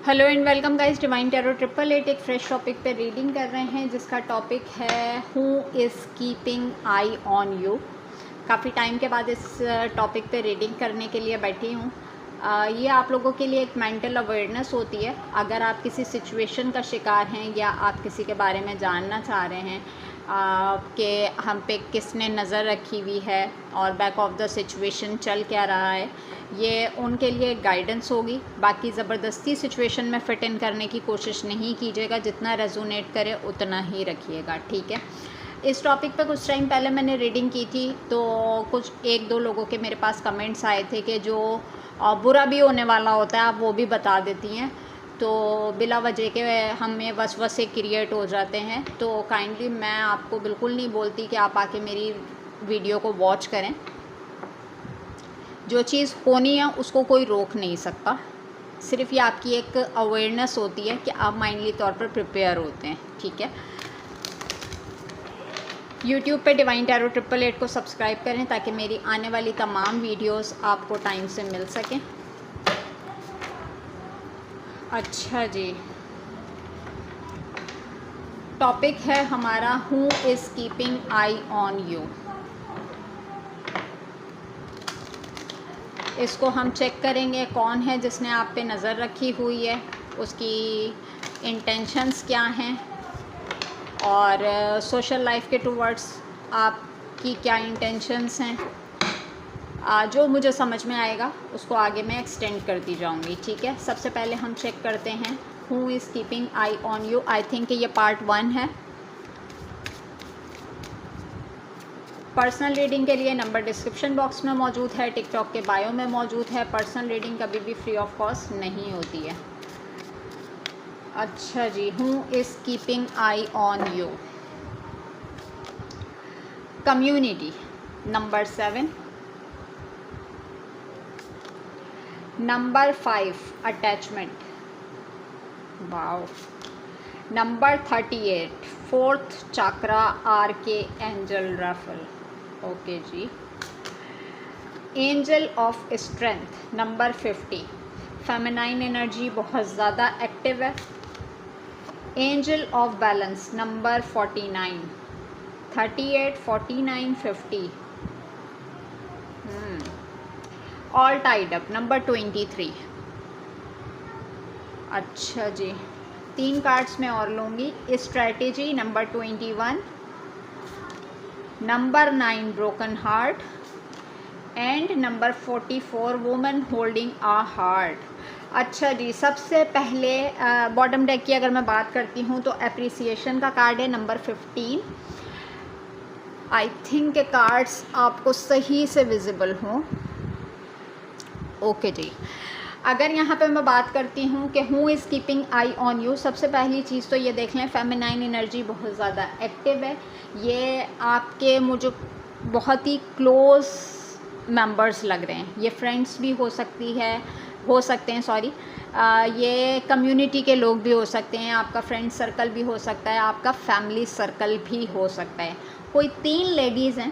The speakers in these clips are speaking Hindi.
Hello and welcome guys, divine tarot 888 एक फ्रेश टॉपिक पे रीडिंग कर रहे हैं जिसका टॉपिक है who is keeping eye on you. काफ़ी टाइम के बाद इस टॉपिक पे रीडिंग करने के लिए बैठी हूँ। ये आप लोगों के लिए एक मेंटल अवेयरनेस होती है। अगर आप किसी सिचुएशन का शिकार हैं या आप किसी के बारे में जानना चाह रहे हैं कि हम पे किसने नज़र रखी हुई है और बैक ऑफ द सिचुएशन चल क्या रहा है, ये उनके लिए गाइडेंस होगी। बाकी ज़बरदस्ती सिचुएशन में फ़िट इन करने की कोशिश नहीं कीजिएगा, जितना रेजोनेट करे उतना ही रखिएगा, ठीक है। इस टॉपिक पे कुछ टाइम पहले मैंने रीडिंग की थी तो कुछ एक दो लोगों के मेरे पास कमेंट्स आए थे कि जो बुरा भी होने वाला होता है आप वो भी बता देती हैं, तो बिला वजह के हमें वसवसे क्रिएट हो जाते हैं। तो काइंडली मैं आपको बिल्कुल नहीं बोलती कि आप आके मेरी वीडियो को वॉच करें। जो चीज़ होनी है उसको कोई रोक नहीं सकता, सिर्फ ये आपकी एक अवेयरनेस होती है कि आप माइंडली तौर पर प्रिपेयर होते हैं, ठीक है। यूट्यूब पे डिवाइन टैरो 888 को सब्सक्राइब करें ताकि मेरी आने वाली तमाम वीडियोस आपको टाइम से मिल सकें। अच्छा जी, टॉपिक है हमारा who is keeping eye on you. इसको हम चेक करेंगे कौन है जिसने आप पे नज़र रखी हुई है, उसकी इंटेंशंस क्या हैं और सोशल लाइफ के टूवर्ड्स आपकी क्या इंटेंशंस हैं। जो मुझे समझ में आएगा उसको आगे मैं एक्सटेंड करती जाऊंगी, ठीक है। सबसे पहले हम चेक करते हैं who is keeping eye on you. I think ये पार्ट 1 है। पर्सनल रीडिंग के लिए नंबर डिस्क्रिप्शन बॉक्स में मौजूद है, टिकटॉक के बायो में मौजूद है। पर्सनल रीडिंग कभी भी फ्री ऑफ कॉस्ट नहीं होती है। अच्छा जी, who is keeping eye on you. Community number 7, number 5 attachment, wow. Number 38 fourth chakra archangel Raphael, okay जी। Angel of strength number 50, feminine energy बहुत ज़्यादा एक्टिव है। Angel of balance number 49, 38 49 50, all tied up number 23। अच्छा जी, 3 कार्ड्स में और लूँगी। Strategy number 21, number 9 broken heart and number 44 woman holding uh heart. अच्छा जी, सबसे पहले बॉटम डेक की अगर मैं बात करती हूँ तो एप्रिसिएशन का कार्ड है नंबर 15। आई थिंक के कार्ड्स आपको सही से विजिबल हों, ओके जी। अगर यहाँ पे मैं बात करती हूँ कि who is keeping eye on you, सबसे पहली चीज़ तो ये देख लें फेमिनाइन एनर्जी बहुत ज़्यादा एक्टिव है। ये आपके मुझे बहुत ही क्लोज़ मेंबर्स लग रहे हैं। ये फ्रेंड्स भी हो सकते हैं सॉरी, ये कम्युनिटी के लोग भी हो सकते हैं, आपका फ्रेंड सर्कल भी हो सकता है, आपका फैमिली सर्कल भी हो सकता है। कोई 3 लेडीज़ हैं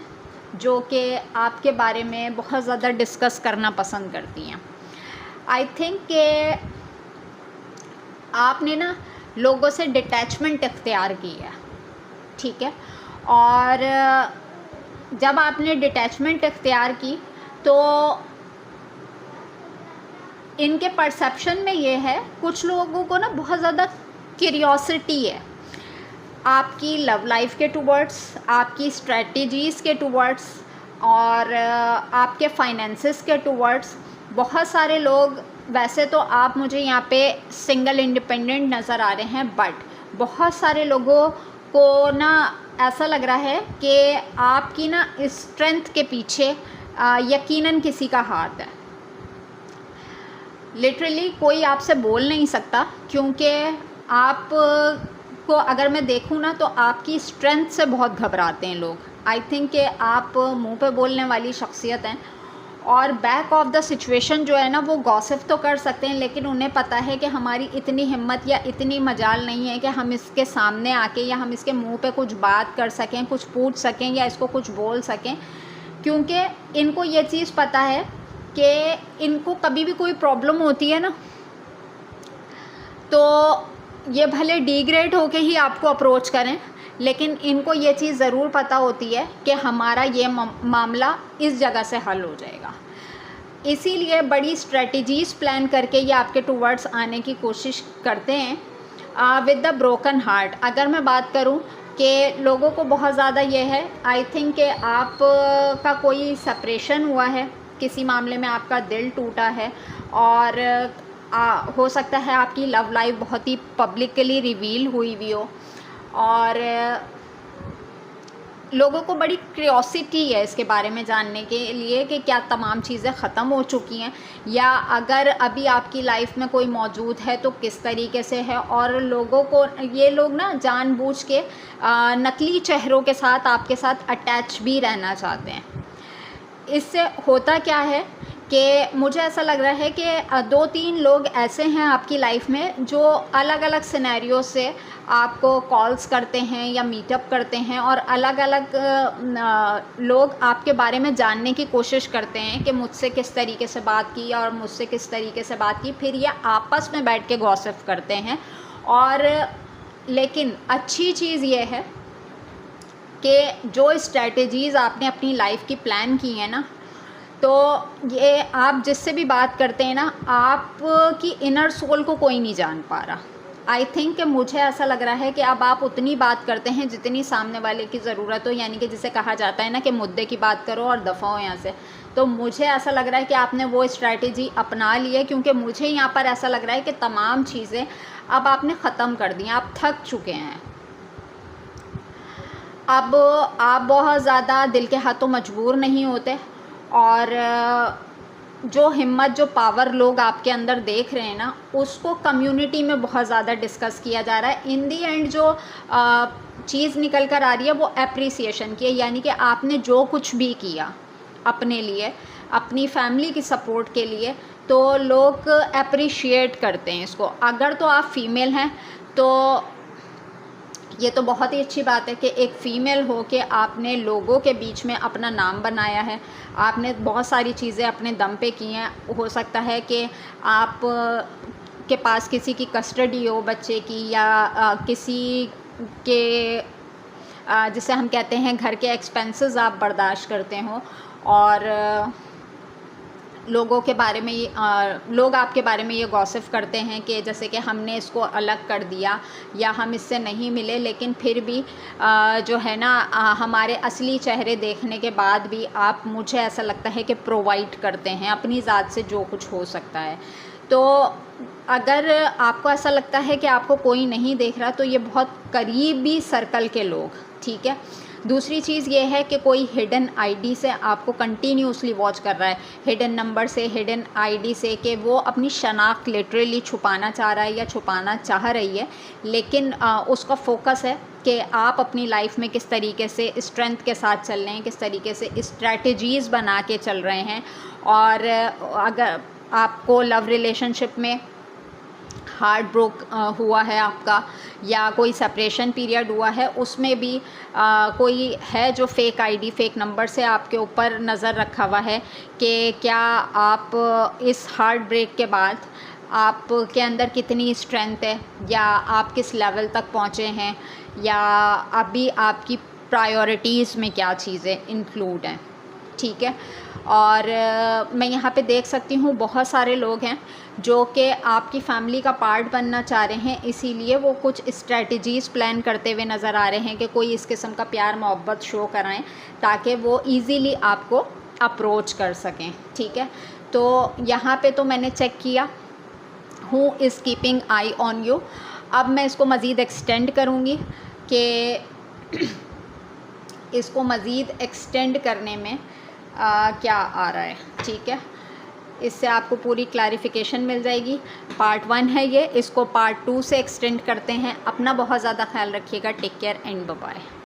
जो कि आपके बारे में बहुत ज़्यादा डिस्कस करना पसंद करती हैं। आई थिंक कि आपने ना लोगों से डिटैचमेंट इख्तियार की है, ठीक है। और जब आपने डिटैचमेंट इख्तियार की तो इनके परसेप्शन में ये है, कुछ लोगों को ना बहुत ज़्यादा क्यूरियोसिटी है आपकी लव लाइफ के टूवर्ड्स, आपकी स्ट्रेटजीज़ के टूवर्ड्स और आपके फाइनेंसेस के टूवर्ड्स। बहुत सारे लोग, वैसे तो आप मुझे यहाँ पे सिंगल इंडिपेंडेंट नज़र आ रहे हैं, बट बहुत सारे लोगों को ना ऐसा लग रहा है कि आपकी ना स्ट्रेंथ के पीछे यकीनन किसी का हाथ है। लिटरली कोई आपसे बोल नहीं सकता, क्योंकि आप को अगर मैं देखूँ ना तो आपकी स्ट्रेंथ से बहुत घबराते हैं लोग। आई थिंक कि आप मुंह पे बोलने वाली शख्सियत हैं और बैक ऑफ द सिचुएशन जो है ना वो गॉसिप तो कर सकते हैं, लेकिन उन्हें पता है कि हमारी इतनी हिम्मत या इतनी मजाल नहीं है कि हम इसके सामने आके या हम इसके मुंह पे कुछ बात कर सकें, कुछ पूछ सकें या इसको कुछ बोल सकें, क्योंकि इनको ये चीज़ पता है कि इनको कभी भी कोई प्रॉब्लम होती है ना तो ये भले डिग्रेड होके ही आपको अप्रोच करें, लेकिन इनको ये चीज़ ज़रूर पता होती है कि हमारा ये मामला इस जगह से हल हो जाएगा। इसीलिए बड़ी स्ट्रेटजीज़ प्लान करके ये आपके टूवर्ड्स आने की कोशिश करते हैं विद द ब्रोकन हार्ट। अगर मैं बात करूं कि लोगों को बहुत ज़्यादा ये है, आई थिंक कि आप का कोई सेपरेशन हुआ है, किसी मामले में आपका दिल टूटा है, और हो सकता है आपकी लव लाइफ बहुत ही पब्लिकली रिवील हुई भी हो, और लोगों को बड़ी क्यूरियोसिटी है इसके बारे में जानने के लिए कि क्या तमाम चीज़ें ख़त्म हो चुकी हैं, या अगर अभी आपकी लाइफ में कोई मौजूद है तो किस तरीके से है। और लोगों को, ये लोग ना जानबूझ के नकली चेहरों के साथ आपके साथ अटैच भी रहना चाहते हैं। इससे होता क्या है कि मुझे ऐसा लग रहा है कि 2-3 लोग ऐसे हैं आपकी लाइफ में जो अलग अलग सिनेरियो से आपको कॉल्स करते हैं या मीटअप करते हैं, और अलग अलग लोग आपके बारे में जानने की कोशिश करते हैं कि मुझसे किस तरीके से बात की और मुझसे किस तरीके से बात की। फिर ये आपस में बैठ के गॉसिप करते हैं। और लेकिन अच्छी चीज़ ये है कि जो स्ट्रैटेजीज़ आपने अपनी लाइफ की प्लान की है ना, तो ये आप जिससे भी बात करते हैं ना, आपकी इनर सोल को कोई नहीं जान पा रहा। आई थिंक कि मुझे ऐसा लग रहा है कि अब आप उतनी बात करते हैं जितनी सामने वाले की ज़रूरत हो, यानी कि जिसे कहा जाता है ना कि मुद्दे की बात करो और दफ़ा हो यहाँ से। तो मुझे ऐसा लग रहा है कि आपने वो स्ट्रैटेजी अपना ली है, क्योंकि मुझे यहाँ पर ऐसा लग रहा है कि तमाम चीज़ें अब आपने ख़त्म कर दी हैं, आप थक चुके हैं। अब आप बहुत ज़्यादा दिल के हाथों मजबूर नहीं होते, और जो हिम्मत, जो पावर लोग आपके अंदर देख रहे हैं ना, उसको कम्युनिटी में बहुत ज़्यादा डिस्कस किया जा रहा है। इन दी एंड जो चीज़ निकल कर आ रही है वो एप्रिसिएशन की है, यानी कि आपने जो कुछ भी किया अपने लिए, अपनी फैमिली की सपोर्ट के लिए, तो लोग एप्रिशिएट करते हैं इसको। अगर तो आप फीमेल हैं तो ये तो बहुत ही अच्छी बात है कि एक फ़ीमेल हो के आपने लोगों के बीच में अपना नाम बनाया है, आपने बहुत सारी चीज़ें अपने दम पे की हैं। हो सकता है कि आप के पास किसी की कस्टडी हो बच्चे की, या किसी के जिसे हम कहते हैं घर के एक्सपेंसेस आप बर्दाश्त करते हो, और लोगों के बारे में ये लोग आपके बारे में ये गॉसिप करते हैं कि जैसे कि हमने इसको अलग कर दिया या हम इससे नहीं मिले, लेकिन फिर भी जो है ना हमारे असली चेहरे देखने के बाद भी आप, मुझे ऐसा लगता है कि प्रोवाइड करते हैं अपनी ज़ात से जो कुछ हो सकता है। तो अगर आपको ऐसा लगता है कि आपको कोई नहीं देख रहा, तो ये बहुत करीबी सर्कल के लोग, ठीक है। दूसरी चीज़ ये है कि कोई हिडन आईडी से आपको कंटिन्यूसली वॉच कर रहा है, हिडन नंबर से, हिडन आईडी से, कि वो अपनी शनाख्त लिटरली छुपाना चाह रहा है या छुपाना चाह रही है, लेकिन उसका फोकस है कि आप अपनी लाइफ में किस तरीके से स्ट्रेंथ के साथ चल रहे हैं, किस तरीके से स्ट्रैटेजीज़ बना के चल रहे हैं। और अगर आपको लव रिलेशनशिप में हार्ट ब्रोक हुआ है आपका, या कोई सेपरेशन पीरियड हुआ है, उसमें भी कोई है जो फेक आईडी, फेक नंबर से आपके ऊपर नज़र रखा हुआ है कि क्या आप इस हार्ट ब्रेक के बाद आपके अंदर कितनी स्ट्रेंथ है, या आप किस लेवल तक पहुँचे हैं, या अभी आपकी प्रायोरिटीज़ में क्या चीज़ें इंक्लूड हैं, ठीक है। और मैं यहाँ पे देख सकती हूँ बहुत सारे लोग हैं जो कि आपकी फैमिली का पार्ट बनना चाह रहे हैं, इसीलिए वो कुछ स्ट्रैटेजीज़ प्लान करते हुए नज़र आ रहे हैं कि कोई इस किस्म का प्यार मोहब्बत शो कराएं ताकि वो इजीली आपको अप्रोच कर सकें, ठीक है। तो यहाँ पे तो मैंने चेक किया, who is keeping eye on you. अब मैं इसको मज़ीद एक्सटेंड करूँगी कि इसको मज़ीद एक्सटेंड करने में क्या आ रहा है, ठीक है। इससे आपको पूरी क्लैरिफिकेशन मिल जाएगी। पार्ट 1 है ये, इसको पार्ट 2 से एक्सटेंड करते हैं। अपना बहुत ज़्यादा ख्याल रखिएगा। Take care and bye bye.